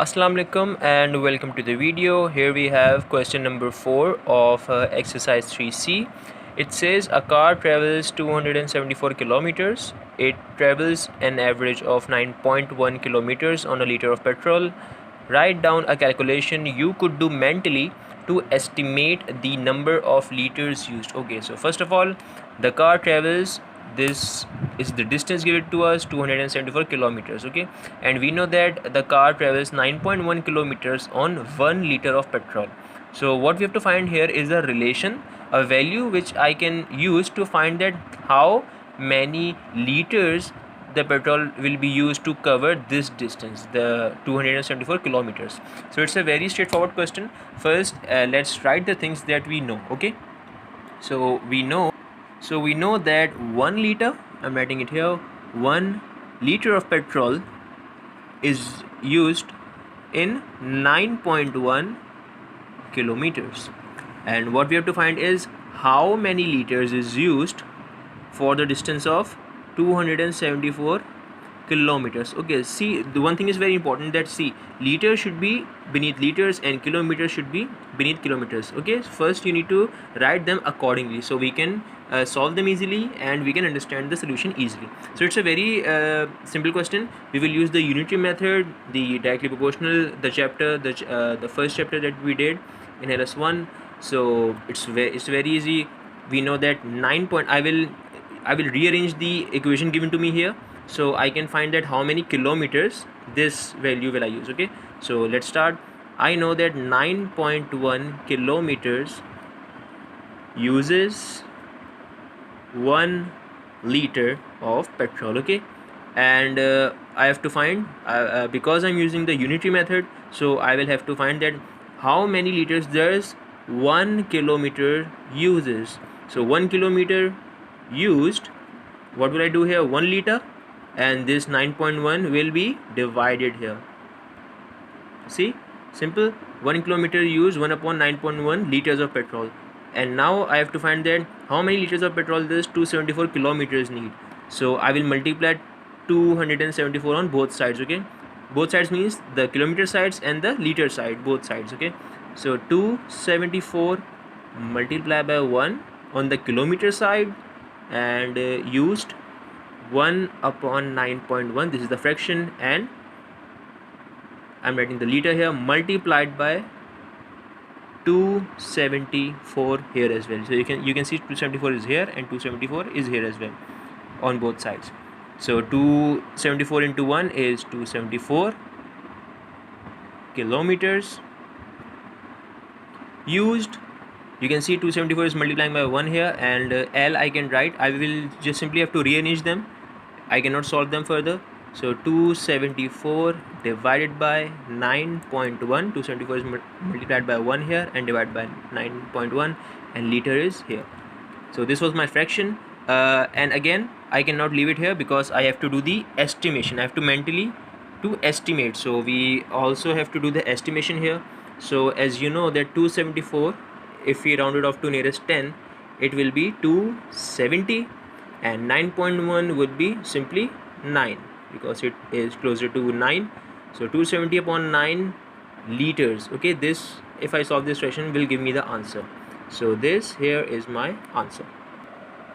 Assalamu alaikum and welcome to the video. Here we have question number 4 of exercise 3C. It says a car travels 274 kilometers. It travels an average of 9.1 kilometers on a liter of petrol. Write down a calculation you could do mentally to estimate the number of liters used. Okay, so first of all, the car travels, this is the distance given to us, 274 kilometers. Okay, and we know that the car travels 9.1 kilometers on 1 liter of petrol. So what we have to find here is a relation, a value which I can use to find that how many liters the petrol will be used to cover this distance, the 274 kilometers. So it's a very straightforward question. First, let's write the things that we know. Okay, so we know that 1 liter, I'm writing it here, 1 liter of petrol is used in 9.1 kilometers, and what we have to find is how many liters is used for the distance of 274 kilometers. Okay, see, the one thing is very important, that see, liters should be beneath liters and kilometers should be beneath kilometers. Okay, first you need to write them accordingly so we can solve them easily and we can understand the solution easily. So it's a very simple question. We will use the unitary method, the directly proportional, the chapter, the first chapter that we did in LS1. So it's very easy. We know that 9 point, I will rearrange the equation given to me here so I can find that how many kilometers this value will I use. Okay, so let's start. I know that 9.1 kilometers uses 1 liter of petrol. Okay, and I have to find, because I'm using the unitary method, so I will have to find that how many liters does 1 kilometer uses. So 1 kilometer used, what will I do here, 1 liter, and this 9.1 will be divided here. See, simple, 1 kilometer use 1 upon 9.1 liters of petrol. And now I have to find that how many liters of petrol this 274 kilometers need. So I will multiply 274 on both sides. Okay, both sides means the kilometer sides and the liter side, both sides. Okay, so 274 multiplied by 1 on the kilometer side, and used 1 upon 9.1, this is the fraction, and I'm writing the liter here, multiplied by 274 here as well. So you can see 274 is here and 274 is here as well on both sides. So 274 into 1 is 274 kilometers used. You can see 274 is multiplying by 1 here, and L I can write, I will just simply have to rearrange them, I cannot solve them further. So 274 divided by 9.1, 274 is multiplied by 1 here and divided by 9.1, and liter is here. So this was my fraction, and again I cannot leave it here because I have to do the estimation. I have to mentally to estimate, so we also have to do the estimation here. So as you know that 274, if we round it off to nearest 10, it will be 270, and 9.1 would be simply 9 because it is closer to 9. So 270 upon 9 liters. Okay, this, if I solve this fraction, will give me the answer. So this here is my answer.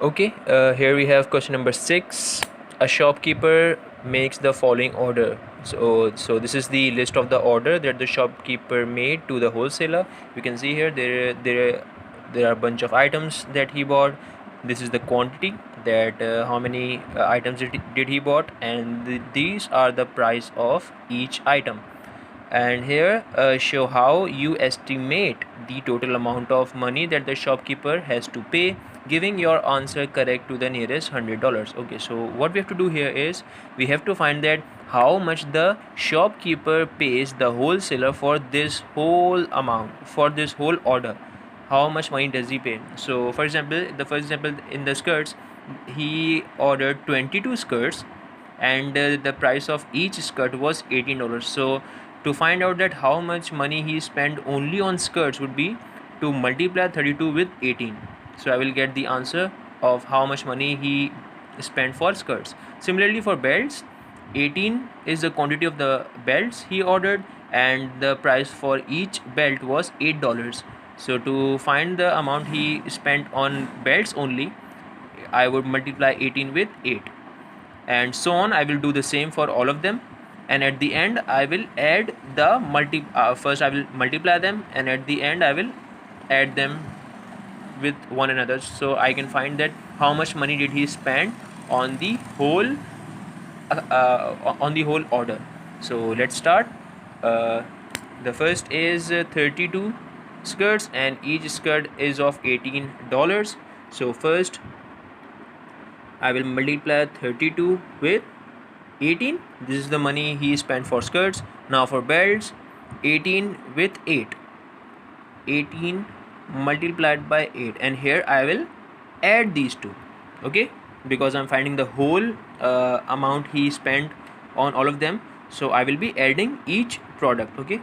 Okay, here we have question number 6. A shopkeeper makes the following order. So this is the list of the order that the shopkeeper made to the wholesaler. You can see here there are a bunch of items that he bought. This is the quantity, that how many items did he bought, and these are the price of each item. And here show how you estimate the total amount of money that the shopkeeper has to pay, giving your answer correct to the nearest $100. Okay, so what we have to do here is we have to find that how much the shopkeeper pays the wholesaler for this whole amount, for this whole order. How much money does he pay? So for example, the first example in the skirts, he ordered 22 skirts, and the price of each skirt was $18. So to find out that how much money he spent only on skirts would be to multiply 32 with 18. So I will get the answer of how much money he spent for skirts. Similarly for belts, 18 is the quantity of the belts he ordered, and the price for each belt was $8. So to find the amount he spent on belts only, I would multiply 18 with 8, and so on. I will do the same for all of them, and at the end I will add the first I will multiply them, and at the end I will add them with one another, so I can find that how much money did he spend on the whole order. So let's start. uh, the first is 32 skirts, and each skirt is of $18. So first I will multiply 32 with 18. This is the money he spent for skirts. Now for belts, 18 with 8. 18 multiplied by 8, and here I will add these two, okay, because I'm finding the whole amount he spent on all of them, so I will be adding each product, okay.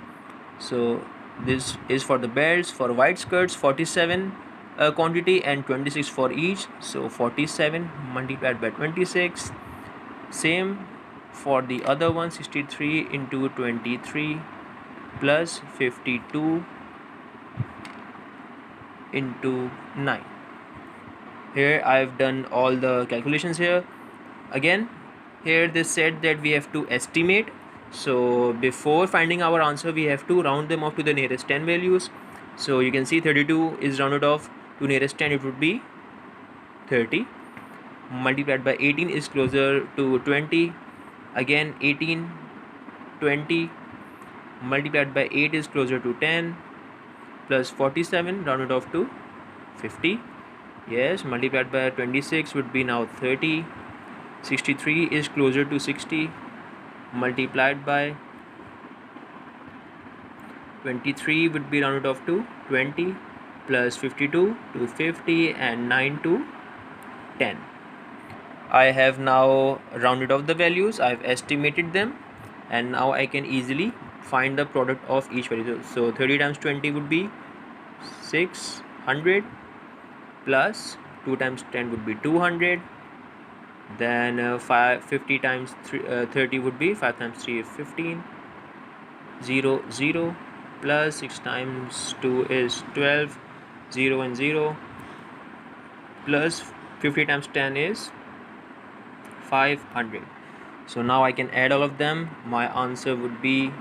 So this is for the belts. For white skirts, 47 quantity and 26 for each, so 47 multiplied by 26. Same for the other one, 63 into 23 plus 52 into 9. Here I've done all the calculations here. Again, here they said that we have to estimate, so before finding our answer we have to round them off to the nearest 10 values. So you can see 32 is rounded off to nearest 10, it would be 30, multiplied by 18 is closer to 20, again 18, 20 multiplied by 8 is closer to 10, plus 47 rounded off to 50, yes, multiplied by 26 would be now 30, 63 is closer to 60, multiplied by 23 would be rounded off to 20, plus 52 to 50, and 9 to 10. I have now rounded off the values, I've estimated them, and now I can easily find the product of each value. So 30 times 20 would be 600, plus 2 times 10 would be 200, then 50 times 30 would be 5 times 3 is 15, 0 0, plus 6 times 2 is 12, 0 and 0, plus 50 times 10 is 500. So now I can add all of them. My answer would be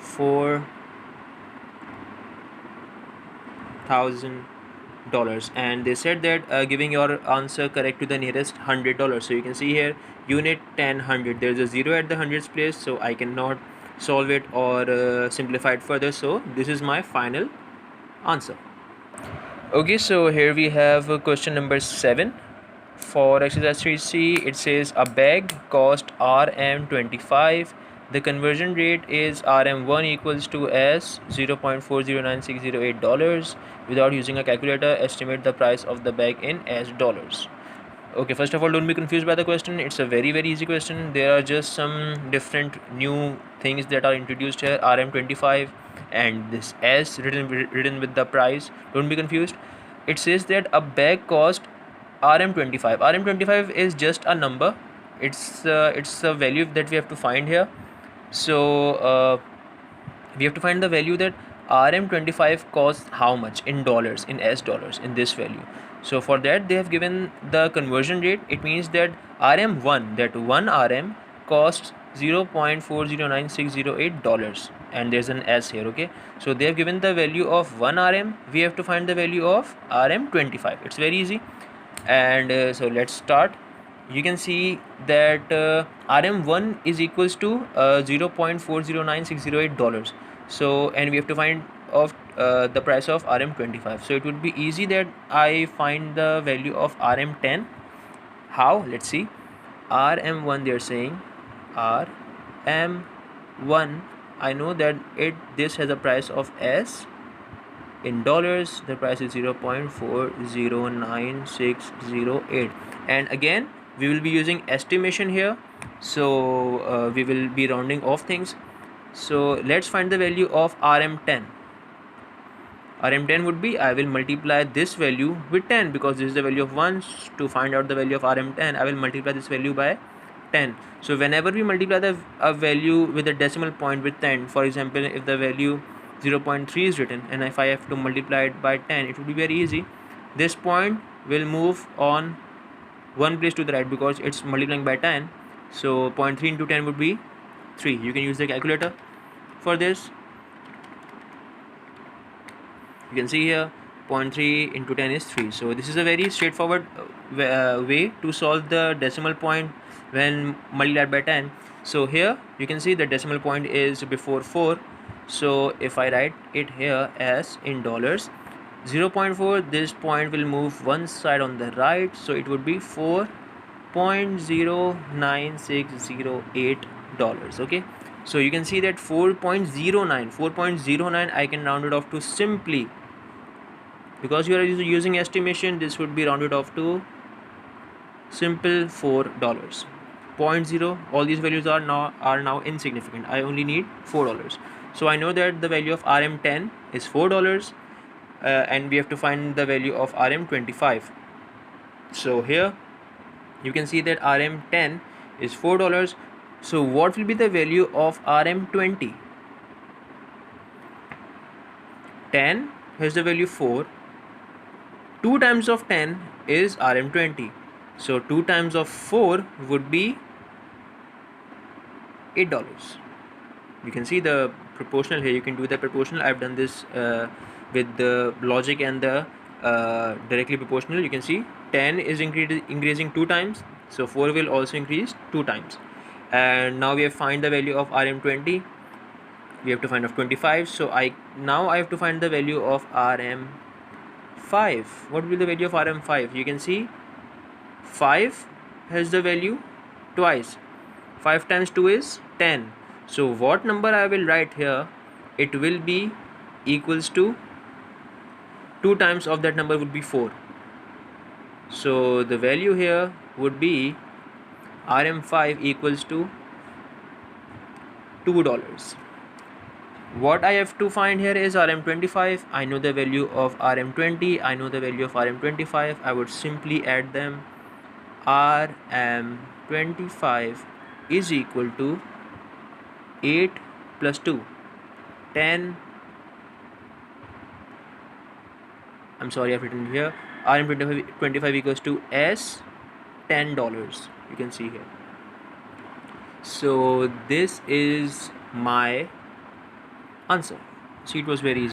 $4,000, and they said that giving your answer correct to the nearest $100. So you can see here unit 10 100, there's a 0 at the hundreds place, so I cannot solve it or simplify it further, so this is my final answer. Okay, so here we have question number 7. For exercise 3C, it says a bag cost Rm25. The conversion rate is Rm1 equals to S 0.409608 Without using a calculator, estimate the price of the bag in S dollars. Okay, first of all, don't be confused by the question. It's a very easy question. There are just some different new things that are introduced here. Rm25 and this S written with the price. Don't be confused. It says that a bag cost Rm25. Rm25 is just a number. It's a value that we have to find here. So we have to find the value that Rm25 costs how much in dollars, in S dollars, in this value. So for that they have given the conversion rate. It means that Rm1, that 1 Rm costs $0.409608, and there's an S here, okay. So they have given the value of 1 Rm, we have to find the value of Rm25. It's very easy, and so let's start. You can see that Rm1 is equals to $0.409608. So, and we have to find of the price of Rm25. So it would be easy that I find the value of Rm10. How? Let's see. Rm1, they're saying Rm1, I know that this has a price of S. In dollars, the price is 0.409608, and again we will be using estimation here, so we will be rounding off things. So let's find the value of Rm10. Rm10 would be, I will multiply this value with 10 because this is the value of 1. To find out the value of Rm10, I will multiply this value by 10. So whenever we multiply a value with a decimal point with 10, for example, if the value 0.3 is written and if I have to multiply it by 10, it would be very easy. This point will move on one place to the right because it's multiplying by 10. So 0.3 into 10 would be 3. You can use the calculator for this. You can see here 0.3 into 10 is 3. So this is a very straightforward way to solve the decimal point when multiplied by 10. So here you can see the decimal point is before 4. So if I write it here as in dollars, 0.4, this point will move one side on the right, so it would be $4.09608. okay, so you can see that 4.09 I can round it off to simply, because you are using estimation, this would be rounded off to simple $4. 0.0, all these values are now insignificant. I only need $4. So I know that the value of RM10 is $4, and we have to find the value of RM25. So here you can see that RM10 is $4. So what will be the value of RM20? 10 has the value 4. 2 times of 10 is RM20. So 2 times of 4 would be $8. You can see the proportional here. You can do the proportional. I've done this with the logic and the directly proportional. You can see 10 is increasing 2 times, so 4 will also increase 2 times. And now we have find the value of RM20. We have to find of 25. So now I have to find the value of RM5. What will be the value of RM5? You can see 5 has the value twice. 5 times 2 is 10. So what number I will write here, it will be equals to 2 times of that number would be 4. So the value here would be RM5 equals to $2. What I have to find here is RM25. I know the value of RM20. I know the value of RM25. I would simply add them. RM25 is equal to 8 plus 2, 10. I'm sorry, I've written here. RM25 equals to S $10. You can see here. So this is my answer. See, it was very easy.